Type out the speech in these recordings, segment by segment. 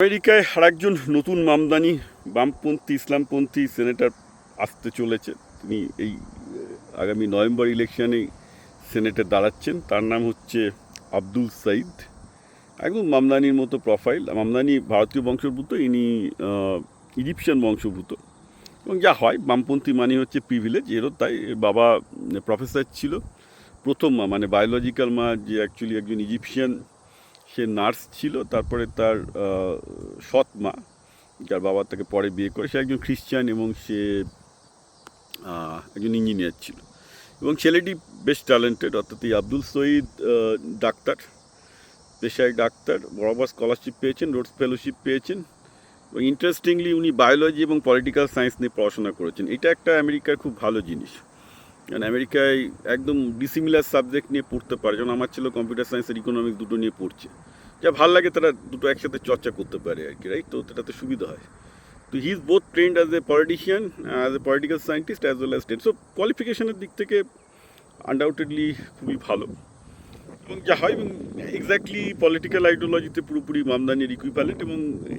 আমেরিকায় আরেকজন নতুন মামদানি বামপন্থী ইসলামপন্থী সেনেটর আসতে চলেছে। তিনি এই আগামী নভেম্বর ইলেকশনে সেনেটে দাঁড়াচ্ছেন। তার নাম হচ্ছে আব্দুল সাইদ। একদম মামদানির মতো প্রোফাইল। মামদানি ভারতীয় বংশোদ্ভূত, ইনি ইজিপশিয়ান বংশোদ্ভূত। এবং যা হয় বামপন্থী মানে হচ্ছে প্রিভিলেজ, এরও তাই। এর বাবা প্রফেসর ছিল। প্রথম মা মানে বায়োলজিক্যাল মা, যে অ্যাকচুয়ালি একজন ইজিপশিয়ান, সে নার্স ছিল। তারপরে তার সৎ মা, যার বাবা তাকে পরে বিয়ে করে, সে একজন খ্রিস্টান এবং সে একজন ইঞ্জিনিয়ার ছিল। এবং ছেলেটি বেশ ট্যালেন্টেড, অর্থাৎ এই আব্দুল সঈদ ডাক্তার, পেশায় ডাক্তার, বরাবর স্কলারশিপ পেয়েছেন, রোডস ফেলোশিপ পেয়েছেন। এবং ইন্টারেস্টিংলি উনি বায়োলজি এবং পলিটিক্যাল সায়েন্স নিয়ে পড়াশোনা করেছেন। এটা একটা আমেরিকার খুব ভালো জিনিস, কারণ আমেরিকায় একদম ডিসিমিলার সাবজেক্ট নিয়ে পড়তে পারে। যেমন আমার ছিল কম্পিউটার সায়েন্স আর ইকোনমিক্স, দুটো নিয়ে পড়ছে, যা ভালো লাগে তারা দুটো একসাথে চর্চা করতে পারে আর কি, রাইট? তো এটাতে সুবিধা হয়। তো he is both trained as a politician, as a political scientist, as well as trained. So কোয়ালিফিকেশনের দিক থেকে আনডাউটেডলি খুবই ভালো। এবং যা হয়, এবং এক্স্যাক্টলি পলিটিক্যাল আইডিওলজিতে পুরোপুরি মামদানির ইকুইভ্যালেন্ট। এবং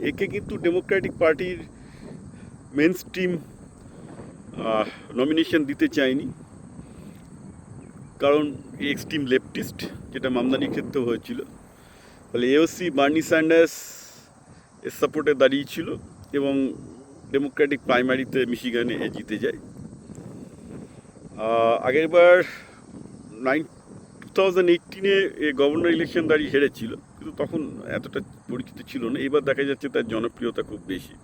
একে কিন্তু ডেমোক্রেটিক পার্টির মেন স্ট্রিম নমিনেশন দিতে চায়নি, কারণ এক্সট্রিম লেফটিস্ট, যেটা মামদানির ক্ষেত্রেও হয়েছিল। ফলে এওসি বার্নি স্যান্ডার্স এর সাপোর্টে দাঁড়িয়েছিল এবং ডেমোক্রেটিক প্রাইমারিতে মিশিগানে জিতে যায়। আগেরবার 2018-এ গভর্নর ইলেকশন দাঁড়িয়ে হেরেছিল, কিন্তু তখন এতটা পরিচিত ছিল না। এবার দেখা যাচ্ছে তার জনপ্রিয়তা খুব বেশি।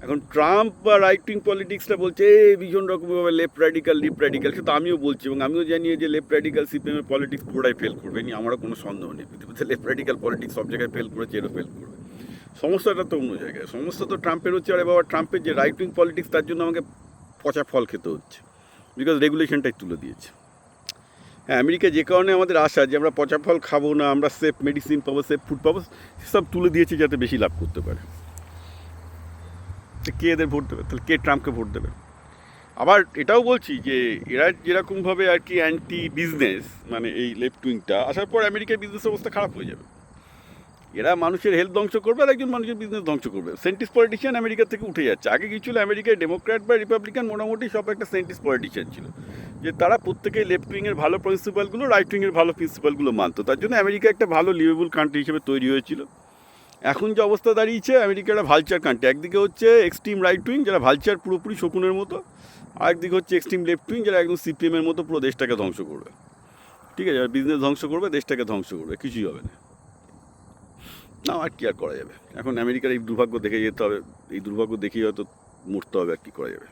এখন ট্রাম্প বা রাইট উইং পলিটিক্সটা বলছে ভীষণ রকমভাবে লেফট র্যাডিক্যাল, লিফট র্যাডিক্যাল। কিন্তু আমিও বলছি, এবং আমিও জানি যে লেফট র্যাডিক্যাল সিপিএমের পলিটিক্স পুরোটাই ফেল করবে, নি আমারও কোনো সন্দেহ নেই। পৃথিবীতে লেফট র্যাডিক্যাল পলিটিক্স সব জায়গায় ফেল করেছে, এরও ফেল করবে। সমস্যাটা তো অন্য জায়গায়। সমস্যা তো ট্রাম্পের হচ্ছে, আরে বাবা ট্রাম্পের যে রাইট উইং পলিটিক্স, তার জন্য আমাকে পচা ফল খেতে হচ্ছে, বিকজ রেগুলেশনটাই তুলে দিয়েছে। হ্যাঁ, আমেরিকা যে কারণে আমাদের আশা যে আমরা পচা ফল খাবো না, আমরা সেফ মেডিসিন পাবো, সেফ ফুড পাবো, সেসব তুলে দিয়েছে যাতে বেশি লাভ করতে পারে। কে এদের ভোট দেবে? তাহলে কে ট্রাম্পকে ভোট দেবে? আবার এটাও বলছি যে এরা যেরকমভাবে আর কি অ্যান্টি বিজনেস, মানে এই লেফট উইংটা আসার পর আমেরিকার বিজনেস অবস্থা খারাপ হয়ে যাবে। এরা মানুষের হেলথ ধ্বংস করবে আর একজন মানুষের বিজনেস ধ্বংস করবে। সেন্টিস্ট পলিটিশিয়ান আমেরিকা থেকে উঠে যাচ্ছে। আগে কি ছিল, আমেরিকায় ডেমোক্র্যাট বা রিপাবলিকান মোটামুটি সব একটা সেন্টিস্ট পলিটিশিয়ান ছিল, যে তারা প্রত্যেকেই লেফট উইংয়ের ভালো প্রিন্সিপালগুলো, রাইট উইংয়ের ভালো প্রিন্সিপালগুলো মানতো। তার জন্য আমেরিকা একটা ভালো লিভেবল কান্ট্রি হিসেবে তৈরি হয়েছিল। এখন যে অবস্থা দাঁড়িয়েছে, আমেরিকা একটা ভালচার কান্ট্রি। একদিকে হচ্ছে এক্সট্রিম রাইট উইং, যারা ভালচার পুরোপুরি শকুনের মতো, আরেকদিকে হচ্ছে এক্সট্রিম লেফট উইং, যারা একদম সিপিএমের মতো পুরো দেশটাকে ধ্বংস করবে। ঠিক আছে, বিজনেস ধ্বংস করবে, দেশটাকে ধ্বংস করবে, কিছুই হবে না। না, আর কি আর করা যাবে? এখন আমেরিকার এই দুর্ভাগ্য দেখে যেতে হবে। এই দুর্ভাগ্য দেখেই হয়তো মরতে হবে, আর কি করা যাবে।